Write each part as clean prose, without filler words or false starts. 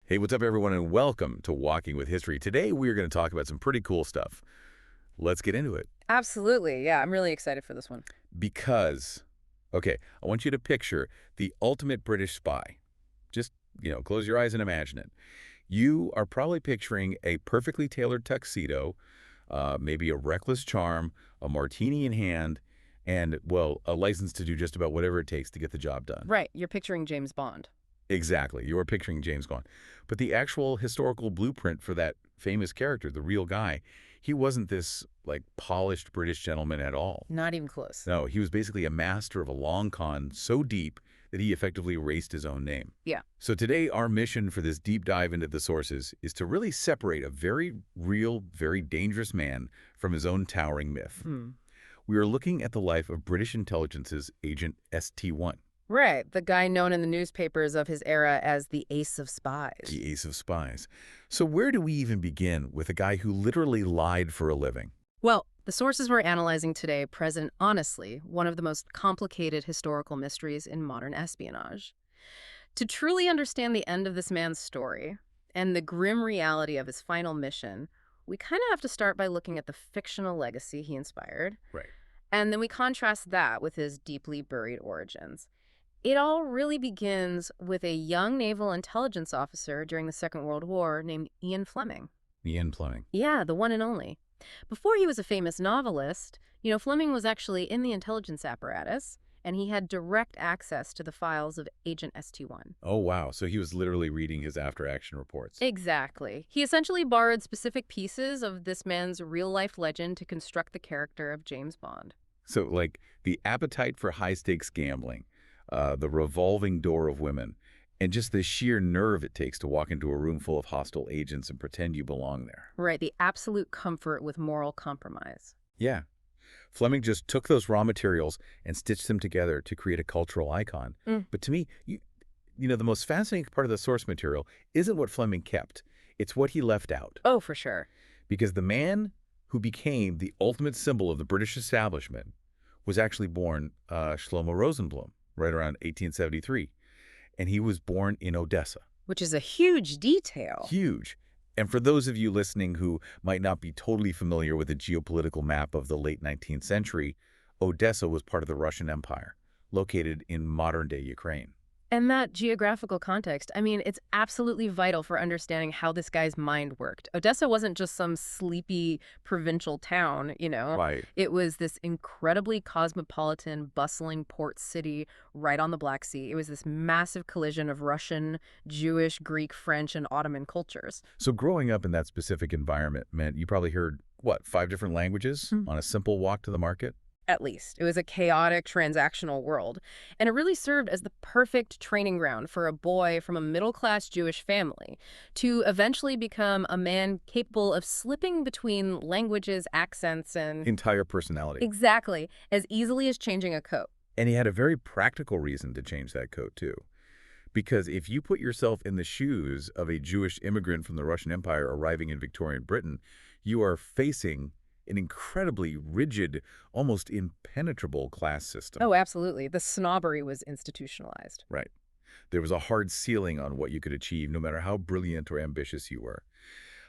Hey, what's up, everyone, and welcome to Walking with History. Today, we are going to talk about some pretty cool stuff. Let's get into it. Absolutely. Yeah, I'm really excited for this one. Because, okay, I want you to picture the ultimate British spy. Just, close your eyes and imagine it. You are probably picturing a perfectly tailored tuxedo, maybe a reckless charm, a martini in hand, and, well, a license to do just about whatever it takes to get the job done. Right. You're picturing James Bond. Exactly. You are picturing James Bond. But the actual historical blueprint for that famous character, the real guy, he wasn't this, polished British gentleman at all. Not even close. No, he was basically a master of a long con so deep that he effectively erased his own name. Yeah. So today, our mission for this deep dive into the sources is to really separate a very real, very dangerous man from his own towering myth. We are looking at the life of British intelligence's Agent ST-1. Right. The guy known in the newspapers of his era as the Ace of Spies. The Ace of Spies. So where do we even begin with a guy who literally lied for a living? Well, the sources we're analyzing today present honestly one of the most complicated historical mysteries in modern espionage. To truly understand the end of this man's story and the grim reality of his final mission, we kind of have to start by looking at the fictional legacy he inspired. Right. And then we contrast that with his deeply buried origins. It all really begins with a young naval intelligence officer during the Second World War named Ian Fleming. Ian Fleming. Yeah, the one and only. Before he was a famous novelist, Fleming was actually in the intelligence apparatus, and he had direct access to the files of Agent ST-1. Oh, wow. So he was literally reading his after-action reports. Exactly. He essentially borrowed specific pieces of this man's real-life legend to construct the character of James Bond. So, the appetite for high-stakes gambling, the revolving door of women, and just the sheer nerve it takes to walk into a room full of hostile agents and pretend you belong there. Right, the absolute comfort with moral compromise. Yeah. Fleming just took those raw materials and stitched them together to create a cultural icon. But to me, the most fascinating part of the source material isn't what Fleming kept. It's what he left out. Oh, for sure. Because the man who became the ultimate symbol of the British establishment was actually born Shlomo Rosenblum, right around 1873. And he was born in Odessa. Which is a huge detail. Huge. And for those of you listening who might not be totally familiar with the geopolitical map of the late 19th century, Odessa was part of the Russian Empire, located in modern-day Ukraine. And that geographical context, it's absolutely vital for understanding how this guy's mind worked. Odessa wasn't just some sleepy provincial town, Right. It was this incredibly cosmopolitan, bustling port city right on the Black Sea. It was this massive collision of Russian, Jewish, Greek, French, and Ottoman cultures. So growing up in that specific environment meant you probably heard, 5 different languages on a simple walk to the market? At least. It was a chaotic, transactional world. And it really served as the perfect training ground for a boy from a middle-class Jewish family to eventually become a man capable of slipping between languages, accents, and... Entire personality. Exactly. As easily as changing a coat. And he had a very practical reason to change that coat, too. Because if you put yourself in the shoes of a Jewish immigrant from the Russian Empire arriving in Victorian Britain, you are facing an incredibly rigid, almost impenetrable class system. Oh, absolutely. The snobbery was institutionalized. Right. There was a hard ceiling on what you could achieve, no matter how brilliant or ambitious you were.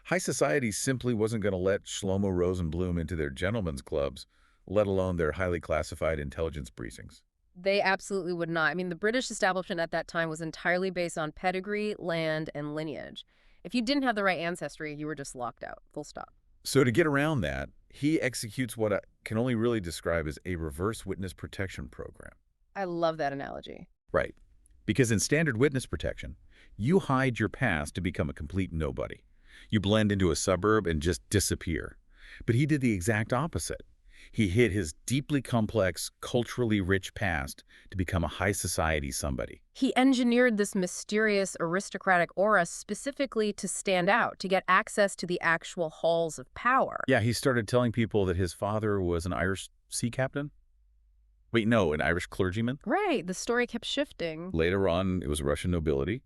High society simply wasn't going to let Shlomo Rosenblum into their gentlemen's clubs, let alone their highly classified intelligence briefings. They absolutely would not. The British establishment at that time was entirely based on pedigree, land, and lineage. If you didn't have the right ancestry, you were just locked out. Full stop. So to get around that, he executes what I can only really describe as a reverse witness protection program. I love that analogy. Right. Because in standard witness protection, you hide your past to become a complete nobody. You blend into a suburb and just disappear. But he did the exact opposite. He hid his deeply complex, culturally rich past to become a high society somebody. He engineered this mysterious aristocratic aura specifically to stand out, to get access to the actual halls of power. Yeah, he started telling people that his father was an Irish sea captain. Wait, no, an Irish clergyman. Right. The story kept shifting. Later on, it was Russian nobility.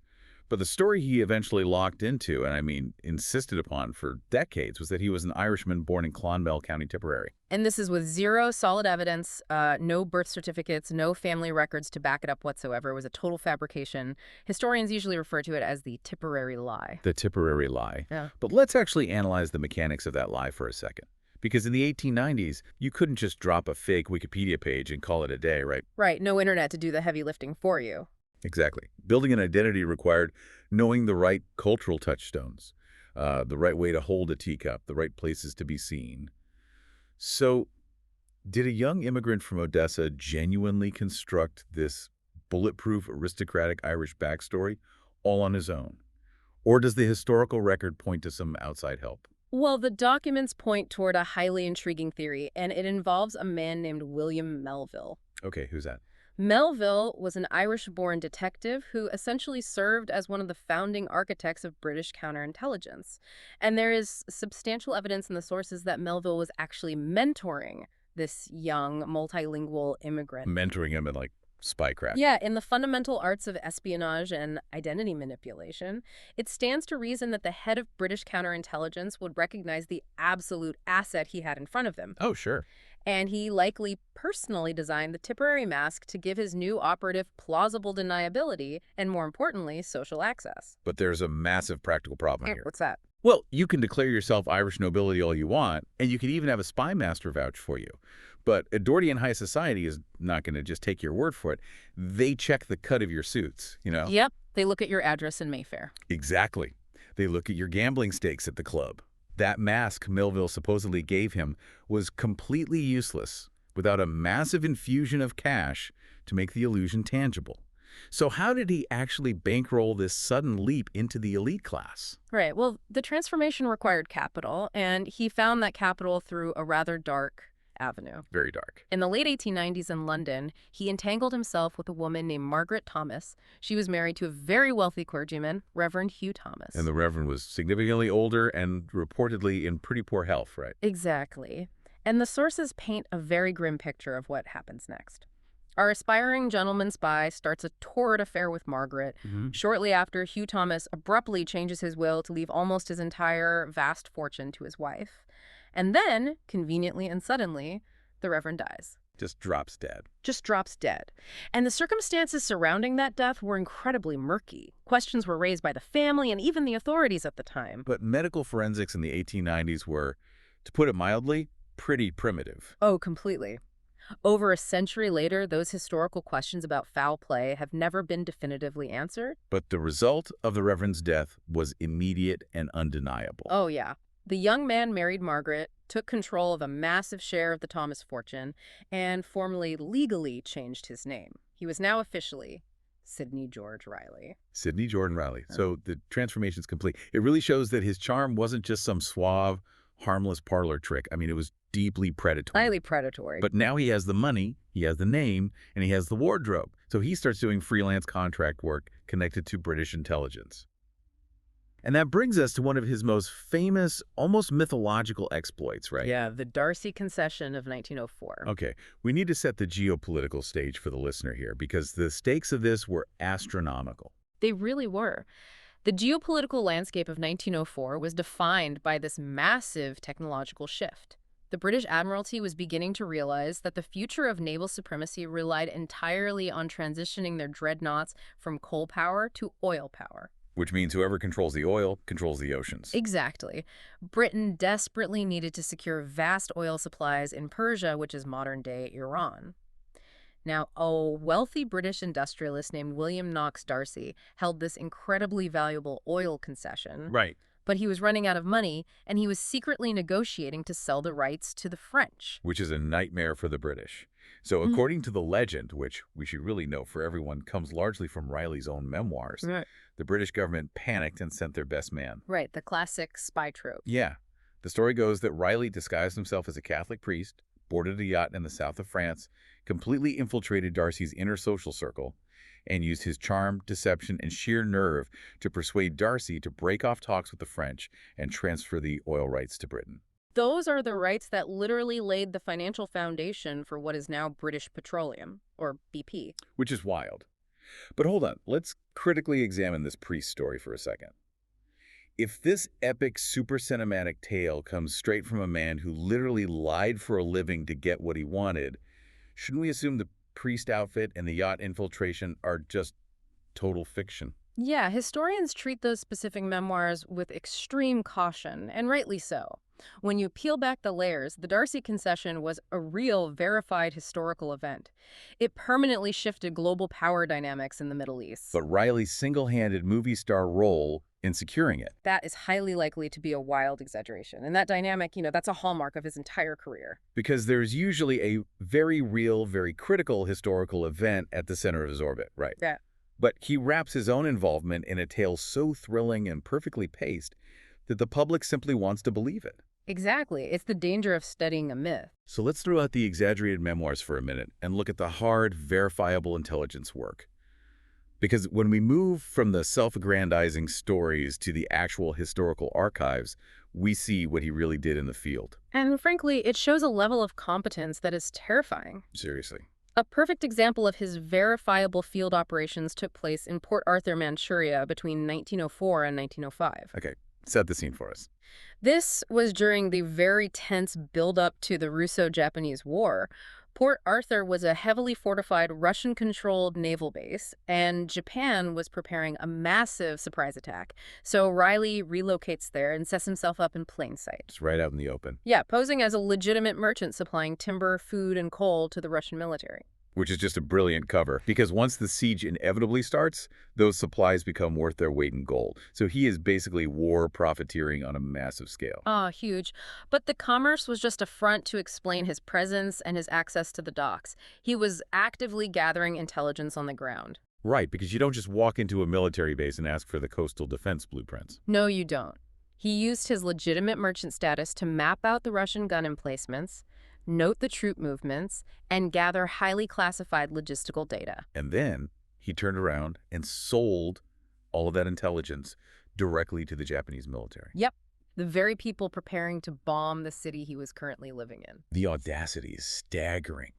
But the story he eventually locked into, and I mean insisted upon for decades, was that he was an Irishman born in Clonmel, County Tipperary. And this is with zero solid evidence, no birth certificates, no family records to back it up whatsoever. It was a total fabrication. Historians usually refer to it as the Tipperary lie. The Tipperary lie. Yeah. But let's actually analyze the mechanics of that lie for a second. Because in the 1890s, you couldn't just drop a fake Wikipedia page and call it a day, right? Right, no internet to do the heavy lifting for you. Exactly. Building an identity required knowing the right cultural touchstones, the right way to hold a teacup, the right places to be seen. So, did a young immigrant from Odessa genuinely construct this bulletproof aristocratic Irish backstory all on his own? Or does the historical record point to some outside help? Well, the documents point toward a highly intriguing theory, and it involves a man named William Melville. Okay, who's that? Melville was an Irish-born detective who essentially served as one of the founding architects of British counterintelligence. And there is substantial evidence in the sources that Melville was actually mentoring this young, multilingual immigrant. Mentoring him in, like, spycraft. Yeah, in the fundamental arts of espionage and identity manipulation, it stands to reason that the head of British counterintelligence would recognize the absolute asset he had in front of him. Oh, sure. And he likely personally designed the Tipperary mask to give his new operative plausible deniability and, more importantly, social access. But there's a massive practical problem here. What's that? Well, you can declare yourself Irish nobility all you want, and you can even have a spy master vouch for you. But Edwardian high society is not going to just take your word for it. They check the cut of your suits, you know? Yep. They look at your address in Mayfair. Exactly. They look at your gambling stakes at the club. That mask Melville supposedly gave him was completely useless without a massive infusion of cash to make the illusion tangible. So how did he actually bankroll this sudden leap into the elite class? Right. Well, the transformation required capital, and he found that capital through a rather dark avenue. Very dark. In the late 1890s in London, he entangled himself with a woman named Margaret Thomas. She was married to a very wealthy clergyman, Reverend Hugh Thomas. And the Reverend was significantly older and reportedly in pretty poor health, right? Exactly. And the sources paint a very grim picture of what happens next. Our aspiring gentleman spy starts a torrid affair with Margaret. Shortly after, Hugh Thomas abruptly changes his will to leave almost his entire vast fortune to his wife. And then, conveniently and suddenly, the Reverend dies. Just drops dead. Just drops dead. And the circumstances surrounding that death were incredibly murky. Questions were raised by the family and even the authorities at the time. But medical forensics in the 1890s were, to put it mildly, pretty primitive. Oh, completely. Over a century later, those historical questions about foul play have never been definitively answered. But the result of the Reverend's death was immediate and undeniable. Oh, yeah. The young man married Margaret, took control of a massive share of the Thomas fortune, and formally legally changed his name. He was now officially Sidney George Reilly. Sidney Jordan Reilly. So the transformation's complete. It really shows that his charm wasn't just some suave, harmless parlor trick. I mean, it was deeply predatory. Highly predatory. But now he has the money, he has the name, and he has the wardrobe. So he starts doing freelance contract work connected to British intelligence. And that brings us to one of his most famous, almost mythological exploits, right? Yeah, the Darcy Concession of 1904. Okay, we need to set the geopolitical stage for the listener here because the stakes of this were astronomical. They really were. The geopolitical landscape of 1904 was defined by this massive technological shift. The British Admiralty was beginning to realize that the future of naval supremacy relied entirely on transitioning their dreadnoughts from coal power to oil power. Which means whoever controls the oil controls the oceans. Exactly. Britain desperately needed to secure vast oil supplies in Persia, which is modern-day Iran. Now, a wealthy British industrialist named William Knox Darcy held this incredibly valuable oil concession. Right. But he was running out of money, and he was secretly negotiating to sell the rights to the French. Which is a nightmare for the British. So according to the legend, which we should really know for everyone comes largely from Riley's own memoirs, Right. the British government panicked and sent their best man. Right, the classic spy trope. Yeah. The story goes that Reilly disguised himself as a Catholic priest, boarded a yacht in the south of France, completely infiltrated Darcy's inner social circle, and used his charm, deception, and sheer nerve to persuade Darcy to break off talks with the French and transfer the oil rights to Britain. Those are the rights that literally laid the financial foundation for what is now British Petroleum, or BP. Which is wild. But hold on, let's critically examine this priest story for a second. If this epic super cinematic tale comes straight from a man who literally lied for a living to get what he wanted, shouldn't we assume the priest outfit and the yacht infiltration are just total fiction? Yeah, historians treat those specific memoirs with extreme caution, and rightly so. When you peel back the layers, the Darcy concession was a real, verified historical event. It permanently shifted global power dynamics in the Middle East. But Riley's single-handed movie star role in securing it. That is highly likely to be a wild exaggeration. And that dynamic, that's a hallmark of his entire career. Because there's usually a very real, very critical historical event at the center of his orbit, right? Yeah. But he wraps his own involvement in a tale so thrilling and perfectly paced that the public simply wants to believe it. Exactly. It's the danger of studying a myth. So let's throw out the exaggerated memoirs for a minute and look at the hard, verifiable intelligence work. Because when we move from the self-aggrandizing stories to the actual historical archives, we see what he really did in the field. And frankly, it shows a level of competence that is terrifying. Seriously. A perfect example of his verifiable field operations took place in Port Arthur, Manchuria between 1904 and 1905. Okay, set the scene for us. This was during the very tense build-up to the Russo-Japanese War. Port Arthur was a heavily fortified Russian-controlled naval base, and Japan was preparing a massive surprise attack. So Reilly relocates there and sets himself up in plain sight. It's right out in the open. Yeah, posing as a legitimate merchant supplying timber, food, and coal to the Russian military. Which is just a brilliant cover, because once the siege inevitably starts, those supplies become worth their weight in gold. So he is basically war profiteering on a massive scale. Ah, huge. But the commerce was just a front to explain his presence and his access to the docks. He was actively gathering intelligence on the ground. Right, because you don't just walk into a military base and ask for the coastal defense blueprints. No, you don't. He used his legitimate merchant status to map out the Russian gun emplacements, note the troop movements, and gather highly classified logistical data. And then he turned around and sold all of that intelligence directly to the Japanese military. Yep, the very people preparing to bomb the city he was currently living in. The audacity is staggering.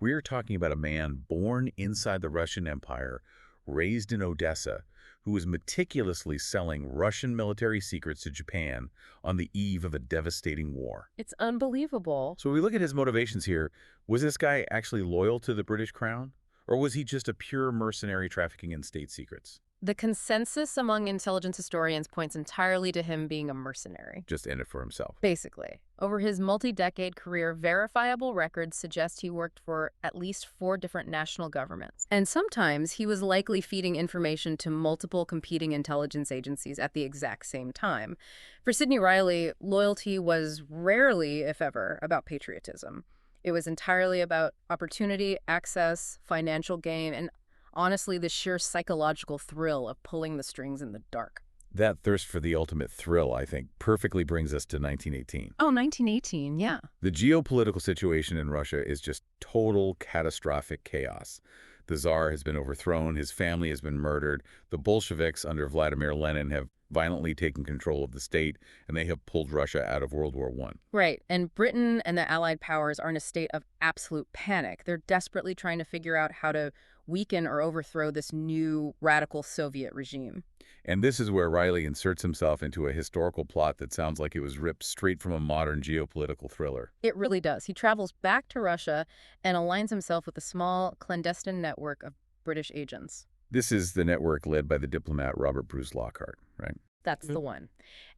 We are talking about a man born inside the Russian Empire, raised in Odessa, who was meticulously selling Russian military secrets to Japan on the eve of a devastating war. It's unbelievable. So when we look at his motivations here, was this guy actually loyal to the British crown? Or was he just a pure mercenary trafficking in state secrets? The consensus among intelligence historians points entirely to him being a mercenary. Just in it for himself. Basically. Over his multi-decade career, verifiable records suggest he worked for at least 4 different national governments. And sometimes he was likely feeding information to multiple competing intelligence agencies at the exact same time. For Sidney Reilly, loyalty was rarely, if ever, about patriotism. It was entirely about opportunity, access, financial gain, and honestly, the sheer psychological thrill of pulling the strings in the dark. That thirst for the ultimate thrill, I think, perfectly brings us to 1918. Oh, 1918, yeah. The geopolitical situation in Russia is just total catastrophic chaos. The Tsar has been overthrown, his family has been murdered, the Bolsheviks under Vladimir Lenin have violently taken control of the state, and they have pulled Russia out of World War I. Right, and Britain and the Allied powers are in a state of absolute panic. They're desperately trying to figure out how to weaken or overthrow this new radical Soviet regime. And this is where Reilly inserts himself into a historical plot that sounds like it was ripped straight from a modern geopolitical thriller. It really does. He travels back to Russia and aligns himself with a small, clandestine network of British agents. This is the network led by the diplomat Robert Bruce Lockhart, right? That's the one.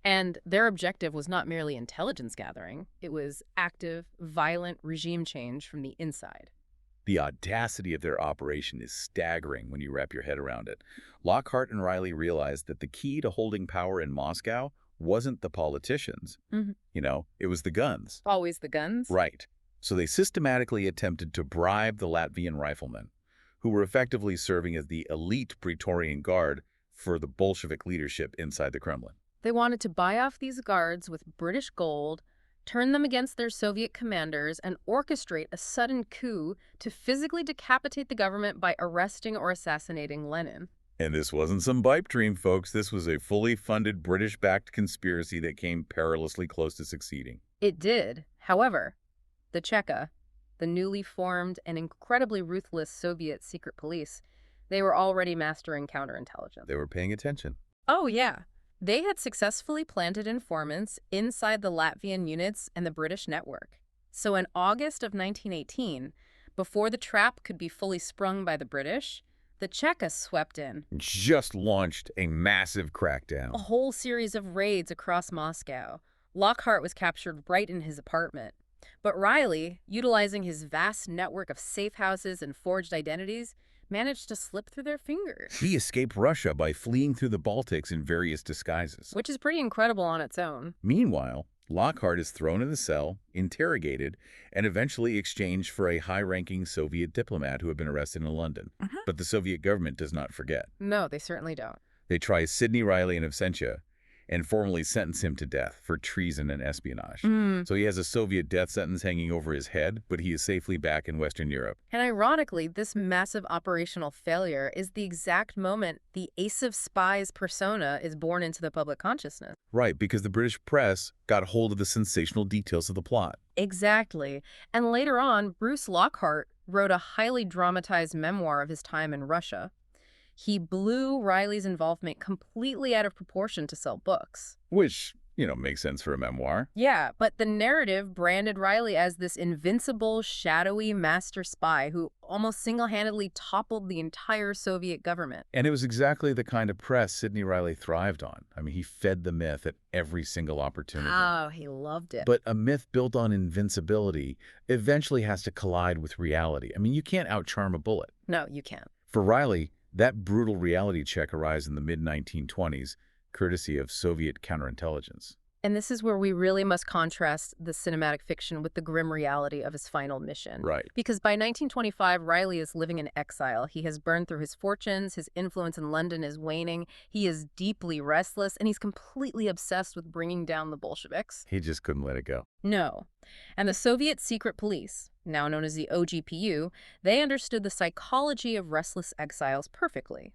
And their objective was not merely intelligence gathering. It was active, violent regime change from the inside. The audacity of their operation is staggering when you wrap your head around it. Lockhart and Reilly realized that the key to holding power in Moscow wasn't the politicians. It was the guns. Always the guns? Right. So they systematically attempted to bribe the Latvian riflemen, who were effectively serving as the elite Praetorian Guard for the Bolshevik leadership inside the Kremlin. They wanted to buy off these guards with British gold, turn them against their Soviet commanders, and orchestrate a sudden coup to physically decapitate the government by arresting or assassinating Lenin. And this wasn't some pipe dream, folks. This was a fully funded British-backed conspiracy that came perilously close to succeeding. It did. However, the Cheka, the newly formed and incredibly ruthless Soviet secret police, They were already mastering counterintelligence. They were paying attention. Oh, yeah. They had successfully planted informants inside the Latvian units and the British network. So in August of 1918, before the trap could be fully sprung by the British, the Cheka swept in. Just launched a massive crackdown. A whole series of raids across Moscow. Lockhart was captured right in his apartment. But Reilly, utilizing his vast network of safe houses and forged identities, managed to slip through their fingers. He escaped Russia by fleeing through the Baltics in various disguises. Which is pretty incredible on its own. Meanwhile, Lockhart is thrown in the cell, interrogated, and eventually exchanged for a high-ranking Soviet diplomat who had been arrested in London. But the Soviet government does not forget. No, they certainly don't. They try Sidney Reilly in absentia and formally sentence him to death for treason and espionage. So he has a Soviet death sentence hanging over his head, but he is safely back in Western Europe. And ironically, this massive operational failure is the exact moment the ace of spies persona is born into the public consciousness. Right, because the British press got hold of the sensational details of the plot. Exactly. And later on, Bruce Lockhart wrote a highly dramatized memoir of his time in Russia. He blew Reilly's involvement completely out of proportion to sell books. Which, makes sense for a memoir. Yeah, but the narrative branded Reilly as this invincible, shadowy master spy who almost single-handedly toppled the entire Soviet government. And it was exactly the kind of press Sidney Reilly thrived on. I mean, he fed the myth at every single opportunity. Oh, he loved it. But a myth built on invincibility eventually has to collide with reality. I mean, you can't outcharm a bullet. No, you can't. For Reilly, that brutal reality check arrives in the mid-1920s, courtesy of Soviet counterintelligence. And this is where we really must contrast the cinematic fiction with the grim reality of his final mission. Right. Because by 1925, Reilly is living in exile. He has burned through his fortunes, his influence in London is waning, he is deeply restless, and he's completely obsessed with bringing down the Bolsheviks. He just couldn't let it go. No. And the Soviet secret police, now known as the OGPU, they understood the psychology of restless exiles perfectly.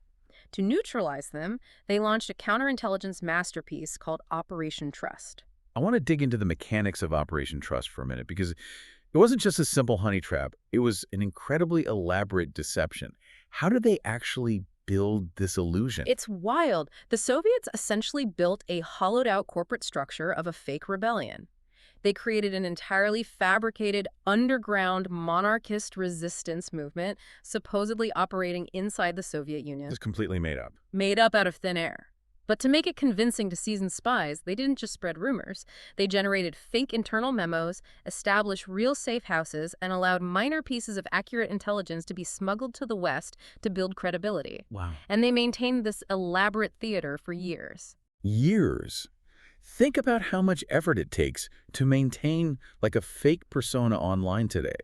To neutralize them, they launched a counterintelligence masterpiece called Operation Trust. I want to dig into the mechanics of Operation Trust for a minute, because it wasn't just a simple honey trap. It was an incredibly elaborate deception. How did they actually build this illusion? It's wild. The Soviets essentially built a hollowed-out corporate structure of a fake rebellion. They created an entirely fabricated, underground, monarchist resistance movement, supposedly operating inside the Soviet Union. It's completely made up. Made up out of thin air. But to make it convincing to seasoned spies, they didn't just spread rumors. They generated fake internal memos, established real safe houses, and allowed minor pieces of accurate intelligence to be smuggled to the West to build credibility. Wow. And they maintained this elaborate theater for years. Years. Think about how much effort it takes to maintain like a fake persona online today.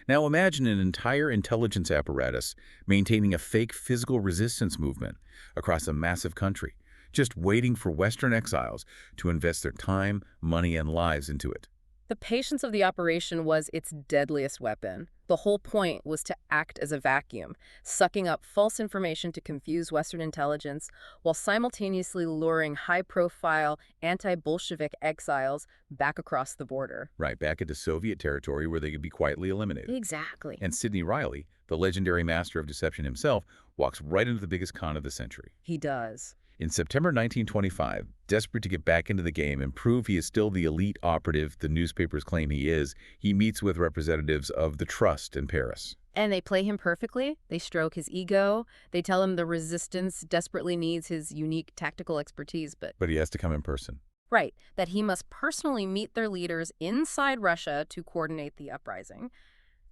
Now imagine an entire intelligence apparatus maintaining a fake physical resistance movement across a massive country, just waiting for Western exiles to invest their time, money, and lives into it. The patience of the operation was its deadliest weapon. The whole point was to act as a vacuum, sucking up false information to confuse Western intelligence, while simultaneously luring high-profile anti-Bolshevik exiles back across the border. Right, back into Soviet territory where they could be quietly eliminated. Exactly. And Sidney Reilly, the legendary master of deception himself, walks right into the biggest con of the century. He does. In September 1925, desperate to get back into the game and prove he is still the elite operative the newspapers claim he is, he meets with representatives of the Trust in Paris. And they play him perfectly. They stroke his ego. They tell him the resistance desperately needs his unique tactical expertise, But he has to come in person. Right, that he must personally meet their leaders inside Russia to coordinate the uprising.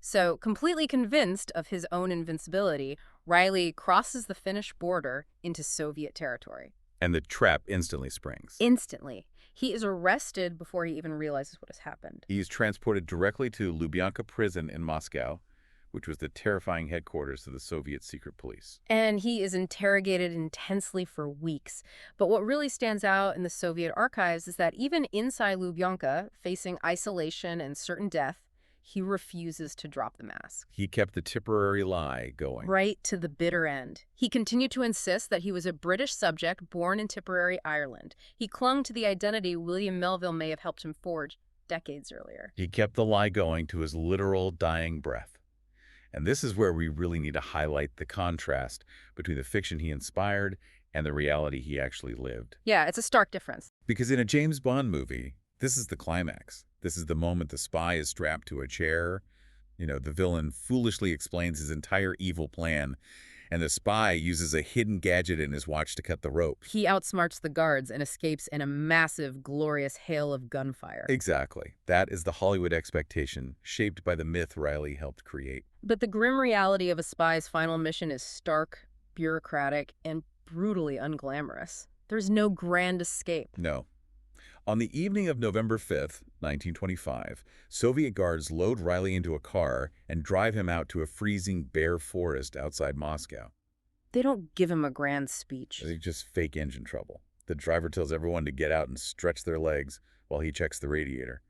So, completely convinced of his own invincibility, Reilly crosses the Finnish border into Soviet territory. And the trap instantly springs. Instantly. He is arrested before he even realizes what has happened. He's transported directly to Lubyanka prison in Moscow, which was the terrifying headquarters of the Soviet secret police. And he is interrogated intensely for weeks. But what really stands out in the Soviet archives is that even inside Lubyanka, facing isolation and certain death, he refuses to drop the mask. He kept the Tipperary lie going. Right to the bitter end. He continued to insist that he was a British subject born in Tipperary, Ireland. He clung to the identity William Melville may have helped him forge decades earlier. He kept the lie going to his literal dying breath. And this is where we really need to highlight the contrast between the fiction he inspired and the reality he actually lived. Yeah, it's a stark difference. Because in a James Bond movie, this is the climax. This is the moment the spy is strapped to a chair. The villain foolishly explains his entire evil plan, and the spy uses a hidden gadget in his watch to cut the rope. He outsmarts the guards and escapes in a massive, glorious hail of gunfire. Exactly. That is the Hollywood expectation, shaped by the myth Reilly helped create. But the grim reality of a spy's final mission is stark, bureaucratic, and brutally unglamorous. There's no grand escape. No. On the evening of November 5th, 1925, Soviet guards load Reilly into a car and drive him out to a freezing bare forest outside Moscow. They don't give him a grand speech. They just fake engine trouble. The driver tells everyone to get out and stretch their legs while he checks the radiator.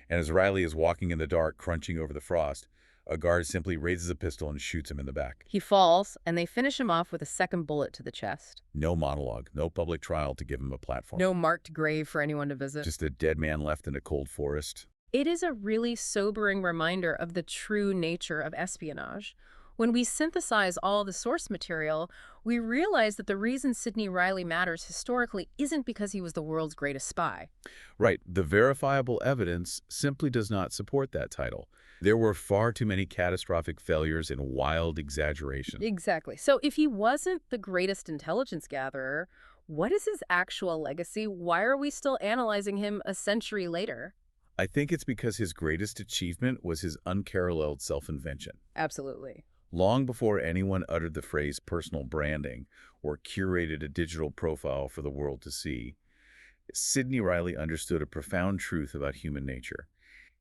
And as Reilly is walking in the dark, crunching over the frost, a guard simply raises a pistol and shoots him in the back. He falls, and they finish him off with a second bullet to the chest. No monologue, no public trial to give him a platform. No marked grave for anyone to visit. Just a dead man left in a cold forest. It is a really sobering reminder of the true nature of espionage. When we synthesize all the source material, we realize that the reason Sidney Reilly matters historically isn't because he was the world's greatest spy. Right. The verifiable evidence simply does not support that title. There were far too many catastrophic failures and wild exaggerations. Exactly. So if he wasn't the greatest intelligence gatherer, what is his actual legacy? Why are we still analyzing him a century later? I think it's because his greatest achievement was his unparalleled self-invention. Absolutely. Long before anyone uttered the phrase personal branding or curated a digital profile for the world to see, Sidney Reilly understood a profound truth about human nature.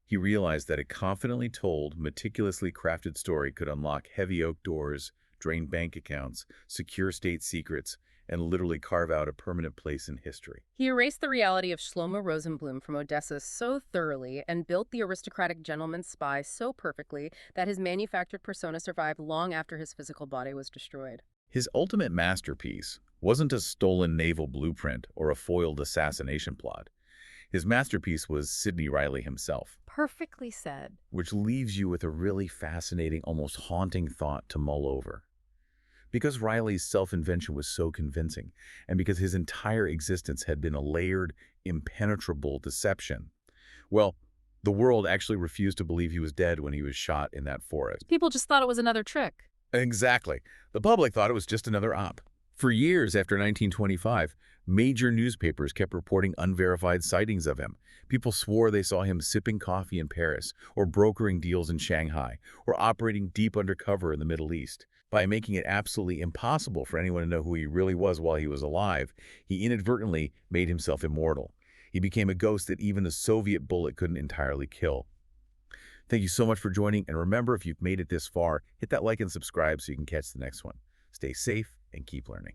He realized that a confidently told, meticulously crafted story could unlock heavy oak doors, drain bank accounts, secure state secrets, and literally carve out a permanent place in history. He erased the reality of Shlomo Rosenblum from Odessa so thoroughly and built the aristocratic gentleman's spy so perfectly that his manufactured persona survived long after his physical body was destroyed. His ultimate masterpiece wasn't a stolen naval blueprint or a foiled assassination plot. His masterpiece was Sidney Reilly himself. Perfectly said. Which leaves you with a really fascinating, almost haunting thought to mull over. Because Reilly's self-invention was so convincing, and because his entire existence had been a layered, impenetrable deception, well, the world actually refused to believe he was dead when he was shot in that forest. People just thought it was another trick. Exactly. The public thought it was just another op. For years after 1925, major newspapers kept reporting unverified sightings of him. People swore they saw him sipping coffee in Paris, or brokering deals in Shanghai, or operating deep undercover in the Middle East. By making it absolutely impossible for anyone to know who he really was while he was alive, he inadvertently made himself immortal. He became a ghost that even a Soviet bullet couldn't entirely kill. Thank you so much for joining, and remember, if you've made it this far, hit that like and subscribe so you can catch the next one. Stay safe and keep learning.